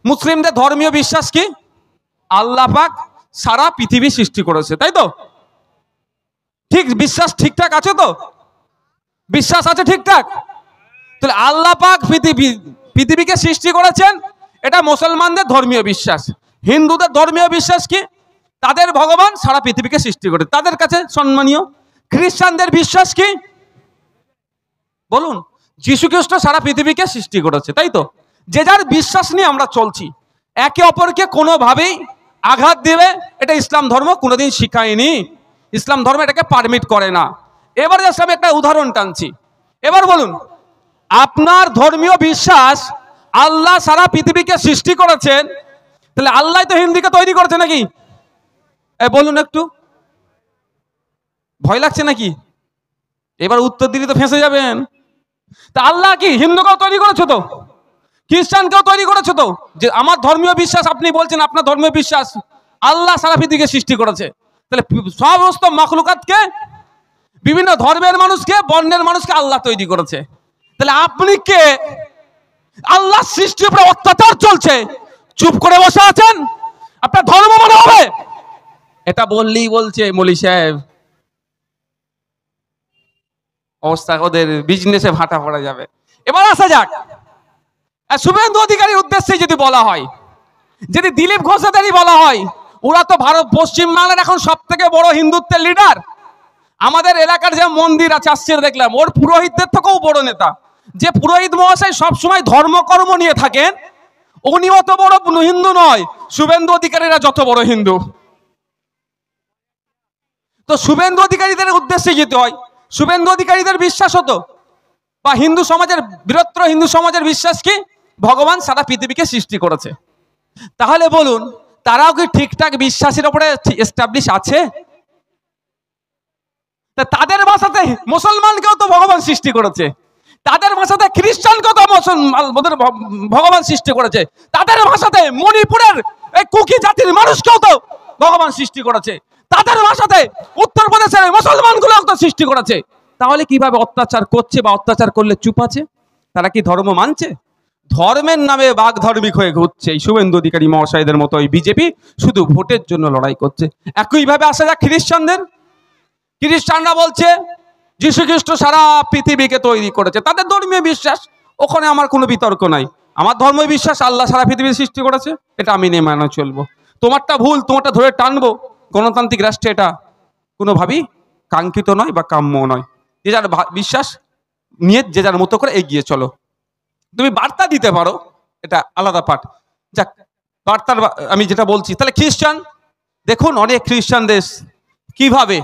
মুসলিমদের ধর্মীয় বিশ্বাস কি? আল্লাহ পাক সারা পৃথিবী সৃষ্টি করেছে, তাই তো? ঠিক, বিশ্বাস ঠিকঠাক আছে তো? বিশ্বাস আছে ঠিকঠাক? তাহলে আল্লাহ পাক পৃথিবীকে সৃষ্টি করেছেন, এটা মুসলমানদের ধর্মীয় বিশ্বাস। হিন্দুদের ধর্মীয় বিশ্বাস কি? তাদের ভগবান সারা পৃথিবীকে সৃষ্টি করে, তাদের কাছে সম্মানীয়। খ্রিস্টানদের বিশ্বাস কি? বলুন। যীশু খ্রিস্ট সারা পৃথিবীকে সৃষ্টি করেছে, তাই তো? যে যার বিশ্বাস নিয়ে আমরা চলছি, একে অপরকে কোনোভাবেই আঘাত দেবে এটা ইসলাম ধর্ম কোনোদিন শিখায়নি। ইসলাম ধর্ম এটাকে পারমিট করে না। এবার জাস্ট আমি একটা উদাহরণ টানছি। এবার বলুন, আপনার ধর্মীয় বিশ্বাস আল্লাহ সারা পৃথিবীকে সৃষ্টি করেছেন, তাহলে আল্লাহ তো হিন্দিকে তৈরি করেছে নাকি? বলুন একটু, ভয় লাগছে নাকি? এবার উত্তর দিলে তো ফেঁসে যাবেন। তা আল্লাহ কি হিন্দুকেও তৈরি করেছে তো, খ্রিস্টানকেও তৈরি করেছে তো? যে আমার ধর্মীয় বিশ্বাস, আপনি বলছেন আপনার ধর্মীয় বিশ্বাস আল্লাহ সারা পৃথিবীকে সৃষ্টি করেছে, তাহলে সমস্ত মখলুকাতকে, বিভিন্ন ধর্মের মানুষকে, বর্ণের মানুষকে আল্লাহ তৈরি করেছে। তাহলে আপনি কে? আল্লাহ সৃষ্টির উপরে অত্যাচার চলছে, চুপ করে বসে আছেন, আপনার ধর্ম মনে হবে? এটা বললেই বলছে মৌলী সাহেব অবস্থা, ওদের বিজনেসে ভাটা পড়া যাবে। এবার আসা যাক, শুভেন্দু অধিকারীর উদ্দেশ্যে যদি বলা হয়, যদি দিলীপ ঘোষাদেরই বলা হয়, ওরা তো ভারত পশ্চিমবাংলার এখন সব থেকে বড় হিন্দুত্বের লিডার। আমাদের এলাকার যে মন্দির আছে, আসছে দেখলাম, ওর পুরোহিতদের থেকেও বড় নেতা। যে পুরোহিত মহাশয় সবসময় ধর্মকর্ম নিয়ে থাকেন, উনি অত বড় হিন্দু নয়, শুভেন্দু অধিকারীরা যত বড় হিন্দু। তো শুভেন্দু অধিকারীদের উদ্দেশ্যে যেতে হয়, শুভেন্দু অধিকারীদের বিশ্বাস হতো, বা হিন্দু সমাজের, বৃহত্তর হিন্দু সমাজের বিশ্বাস কি? ভগবান সারা পৃথিবীকে সৃষ্টি করেছে। তাহলে বলুন, তারাও কি ঠিকঠাক বিশ্বাসের উপরে এস্টাবলিশ আছে? তাদের ভাষাতে মুসলমানকেও তো ভগবান সৃষ্টি করেছে, তাদের ভাষাতে খ্রিস্টানকেও তো ভগবান সৃষ্টি করেছে, তাদের ভাষাতে মণিপুরের এই কুকি জাতির মানুষকেও তো ভগবান সৃষ্টি করেছে, তাদের ভাষাতে উত্তরপ্রদেশের মুসলমানগুলোও তো সৃষ্টি করেছে। তাহলে কিভাবে অত্যাচার করছে, বা অত্যাচার করলে চুপ আছে? তারা কি ধর্ম মানছে? ধর্মের নামে বাঘ ধার্মিক হয়ে ঘুরছে এই শুভেন্দু অধিকারী মহাশয়দের মতো ওই বিজেপি, শুধু ভোটের জন্য লড়াই করছে। একইভাবে আসা যাক খ্রিস্টানদের। খ্রিস্টানরা বলছে যীশু খ্রিস্ট সারা পৃথিবীকে তৈরি করেছে, তাদের ধর্মীয় বিশ্বাস, ওখানে আমার কোনো বিতর্ক নাই। আমার ধর্মীয় বিশ্বাস আল্লাহ সারা পৃথিবী সৃষ্টি করেছে, এটা আমি নিয়ে মেনে চলবো। তোমারটা ভুল, তোমারটা ধরে টানবো। গণতান্ত্রিক রাষ্ট্রে এটা কোনোভাবেই কাঙ্ক্ষিত নয় বা কাম্য নয়। যে যার বিশ্বাস নিয়ে যে যার মতো করে এগিয়ে চলো। তুমি বার্তা দিতে পারো, এটা আলাদা পাঠ। যাক, বার্তার আমি যেটা বলছি, তাহলে খ্রিস্টান দেখুন, অনেক খ্রিস্টান দেশ কিভাবে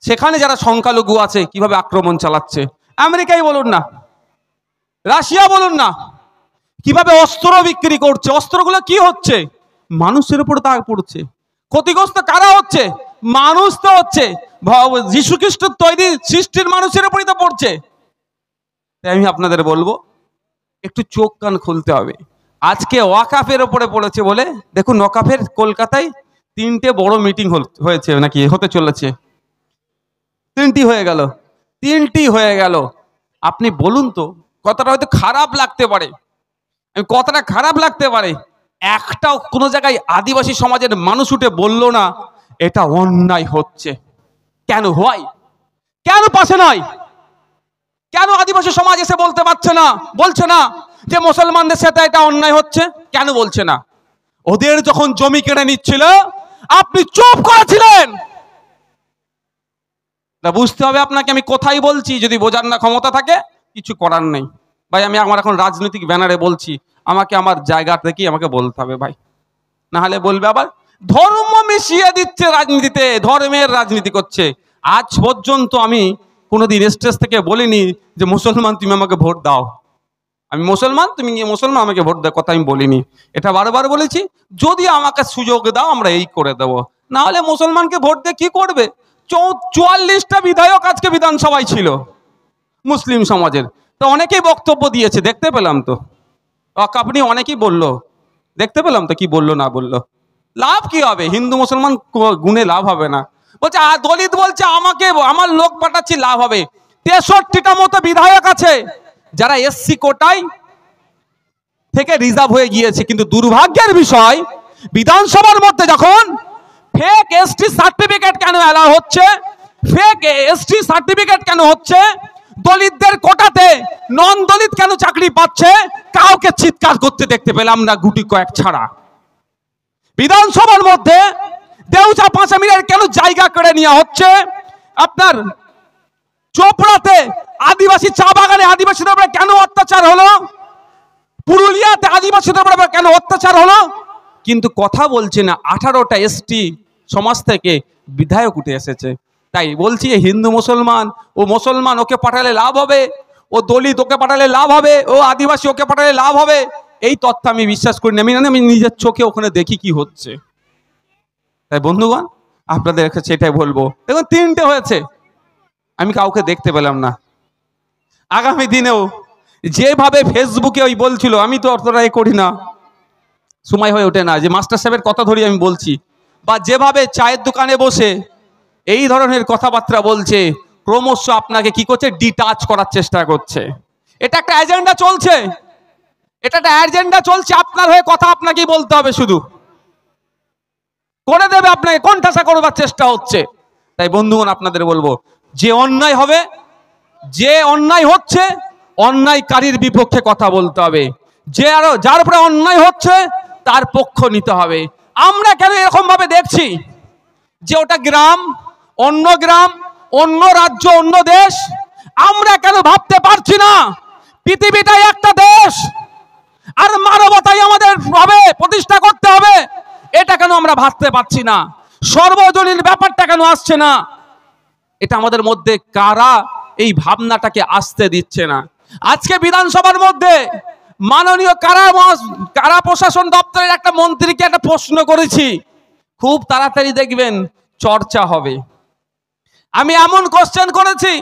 সেখানে যারা সংখ্যালঘু আছে কিভাবে আক্রমণ চালাচ্ছে। আমেরিকাই বলুন না, রাশিয়া বলুন না, কিভাবে অস্ত্র বিক্রি করছে। অস্ত্রগুলো কি হচ্ছে? মানুষের উপর দাগ পড়ছে। ক্ষতিগ্রস্ত কারা হচ্ছে? মানুষ তো হচ্ছে। যীশু খ্রিস্ট তৈরি সৃষ্টির মানুষের উপরই তো পড়ছে। তাই আমি আপনাদের বলবো, একটু চোখ কান খুলতে হবে। আজকে ওয়াকাফের উপরে পড়েছে বলে দেখুন, ওয়াকাফের কলকাতায় 3টে বড় মিটিং হয়েছে, নাকি হতে চলেছে। 3টি হয়ে গেল। আপনি বলুন তো, কথাটা হয়তো খারাপ লাগতে পারে, কথাটা খারাপ লাগতে পারে, একটাও কোনো জায়গায় আদিবাসী সমাজের মানুষ উঠে বললো না এটা অন্যায় হচ্ছে। কেন হয়? কেন পাশে নয়? কেন আদিবাসী সমাজ এসে বলতে পারছে না, বলছে না যে মুসলমানদের সাথে এটা অন্যায় হচ্ছে? কেন বলছে না? ওদের যখন জমি কেড়ে নিচ্ছিল আপনি চুপ করেছিলেন। বুঝতে হবে আপনাকে আমি কোথায় বলছি। যদি বোঝার না ক্ষমতা থাকে, কিছু করার নেই ভাই। আমি আমার এখন রাজনৈতিক ব্যানারে বলছি, আমাকে আমার জায়গা থেকেই আমাকে বলতে হবে ভাই, না হলে বলবে আবার ধর্ম মিশিয়ে দিচ্ছে রাজনীতিতে, ধর্মের রাজনীতি করছে। আজ পর্যন্ত আমি কোনোদিন স্টেজ থেকে বলিনি যে মুসলমান তুমি আমাকে ভোট দাও, আমি মুসলমান, তুমি মুসলমান আমাকে ভোট দাও, কথা আমি বলিনি। এটা বারবার বলেছি, যদি আমাকে সুযোগ দাও আমরা এই করে দেব, না হলে মুসলমানকে ভোট দিয়ে কি করবে? 44টা বিধায়ক আজকে বিধানসভায় ছিল মুসলিম সমাজের, তো অনেকেই বক্তব্য দিয়েছে, দেখতে পেলাম তো। আপনি অনেকেই বললো, দেখতে পেলাম তো কি বললো না বললো। লাভ কি হবে? হিন্দু মুসলমান গুণে লাভ হবে না। বলছে দলিত বলছে আমাকে, আমার লোক পাঠাচ্ছি, লাভ হবে। 63টা মতো বিধায়ক আছে যারা এসসি কোটায় থেকে রিজার্ভ হয়ে গিয়েছে। কিন্তু দুর্ভাগ্যের বিষয়, বিধানসভার মধ্যে যখন ফেক এসটি সার্টিফিকেট কেন এলাও হচ্ছে, ফেক এসটি সার্টিফিকেট কেন হচ্ছে, দলিতদের কোটাতে নন দলিত কেন চাকরি পাচ্ছে, কাউকে চিৎকার করতে দেখতে পেলাম না, গুটি কয়েক ছাড়া। বিধানসভার মধ্যে দেউচা পাঁচামিরের কেন জায়গা করে নেওয়া হচ্ছে, আপনার চোপড়াতে আদিবাসী চা বাগানে আদিবাসীদের উপরে কেন অত্যাচার হলো, পুরুলিয়াতে আদিবাসীদের উপরে কেন অত্যাচার হলো, কিন্তু কথা বলছে না। 18টা এসটি সমাজ থেকে বিধায়ক উঠে এসেছে। তাই বলছি, হিন্দু মুসলমান, ও মুসলমান ওকে পাঠালে লাভ হবে, ও দলিত ওকে পাঠালে লাভ হবে, ও আদিবাসী ওকে পাঠালে লাভ হবে, এই তথ্য আমি বিশ্বাস করি না। আমি নিজের চোখে ওখানে দেখি কি হচ্ছে। তাই বন্ধুগণ, আপনাদের কাছে এটাই বলবো, দেখুন 3টে হয়েছে, আমি কাউকে দেখতে পেলাম না। আগামী দিনেও যেভাবে ফেসবুকে ওই বলছিল, আমি তো অতটাই করি না, সময় হয়ে ওঠে না যে মাস্টার সাহেবের কথা ধরি আমি বলছি, বা যেভাবে চায়ের দোকানে বসে এই ধরনের কথাবার্তা বলছে, ক্রমশ আপনাকে কি করছে, ডিটাচ করার চেষ্টা করছে। এটা একটা এজেন্ডা চলছে, এটা একটা এজেন্ডা চলছে। আপনার হয়ে কথা আপনাকেই বলতে হবে, শুধু করে দেবে আপনাকে, কোণঠাসা করবার চেষ্টা হচ্ছে। তাই বন্ধুগণ, আপনাদের বলবো, যে অন্যায় হবে, যে অন্যায় হচ্ছে, অন্যায়কারীর বিপক্ষে কথা বলতে হবে। যে আরো যার উপরে অন্যায় হচ্ছে তার পক্ষ নিতে হবে। আমরা কেন এরকম ভাবে দেখছি যে ওটা গ্রাম, অন্য রাজ্য, অন্য দেশ? আমরা কেন ভাবতে পারছি না পৃথিবীটাই একটা দেশ, আর মানবতাই আমাদের হবে প্রতিষ্ঠা করতে হবে? এটা কেন আমরা ভাবতে পারছি না? সর্বজনীন ব্যাপারটা কেন আসছে না? এটা আমাদের মধ্যে কারা এই ভাবনাটাকে আসতে দিচ্ছে না? আজকে বিধানসভার মধ্যে মাননীয় কারা প্রশাসন দপ্তরের একটা মন্ত্রীকে একটা প্রশ্ন করেছি, খুব তাড়াতাড়ি দেখবেন চর্চা হবে। আমি এমন কোশ্চেন করেছি,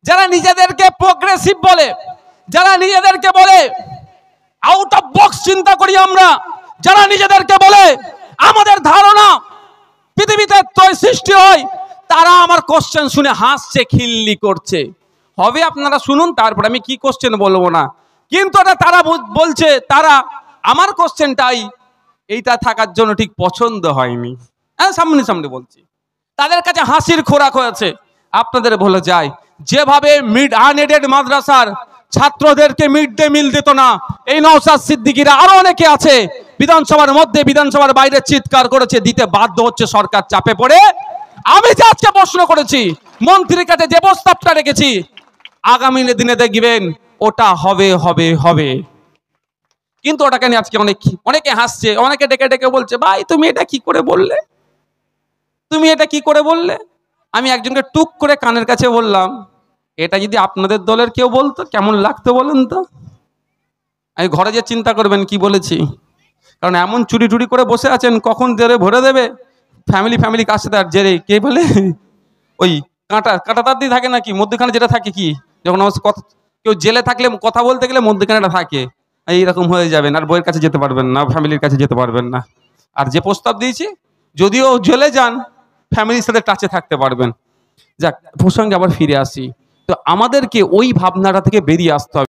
যারা নিজেদেরকে প্রোগ্রেসিভ বলে, যারা নিজেদেরকে বলে আউট অফ বক্স চিন্তা করি আমরা, যারা নিজেদেরকে বলে আমাদের ধারণা পৃথিবীতে সৃষ্টি হয়, তারা আমার কোশ্চেন শুনে হাসছে, খিল্লি করছে। হবে আপনারা শুনুন, তারপর আমি কি কোশ্চেন বলবো না, কিন্তু এটা তারা বলছে তারা আমার কোশ্চেনটাই এইটা থাকার জন্য ঠিক পছন্দ হয়নি। হ্যাঁ, সামনে সামনে বলছি, তাদের কাছে হাসির খোরাক হয়েছে। আপনাদের বলে যায়, যেভাবে আনএডেড মাদ্রাসার ছাত্রদেরকে মিড ডে মিল দিত না, এই নওশাদ সিদ্দিকীরা আরো অনেকে আছে বিধানসভার মধ্যে, বিধানসভার বাইরে চিৎকার করেছে, দিতে বাধ্য হচ্ছে সরকার চাপে পড়ে। আমি যে আজকে প্রশ্ন করেছি, মন্ত্রীর কাছে যে প্রস্তাবটা রেখেছি, আগামী দিনে দেখবেন ওটা হবে হবে হবে। কিন্তু ওটাকে নিয়ে আজকে অনেকে হাসছে, অনেকে ডেকে ডেকে বলছে, ভাই তুমি এটা কি করে বললে, তুমি এটা কি করে বললে? আমি একজনকে টুক করে কানের কাছে বললাম, এটা যদি আপনাদের দলের কেউ বলতো কেমন লাগতো বলেন তো? আমি ঘরে যে চিন্তা করবেন কি বলেছি, কারণ এমন চুরি টুরি করে বসে আছেন, কখন দেরে ভরে দেবে ফ্যামিলি কার সাথে। আর জেরে কে বলে, ওই কাঁটা তার দিয়ে থাকে নাকি মধ্যখানে, যেটা থাকে কি, যখন কেউ জেলে থাকলে কথা বলতে গেলে মধ্যখানে থাকে, এইরকম হয়ে যাবেন, আর বইয়ের কাছে যেতে পারবেন না, ফ্যামিলির কাছে যেতে পারবেন না। আর যে প্রস্তাব দিয়েছি, যদিও জেলে যান, ফ্যামিলির সাথে টাচে থাকতে পারবেন। যাক, প্রসঙ্গে আবার ফিরে আসি। তো আমাদেরকে ওই ভাবনাটা থেকে বেরিয়ে আসতে হবে।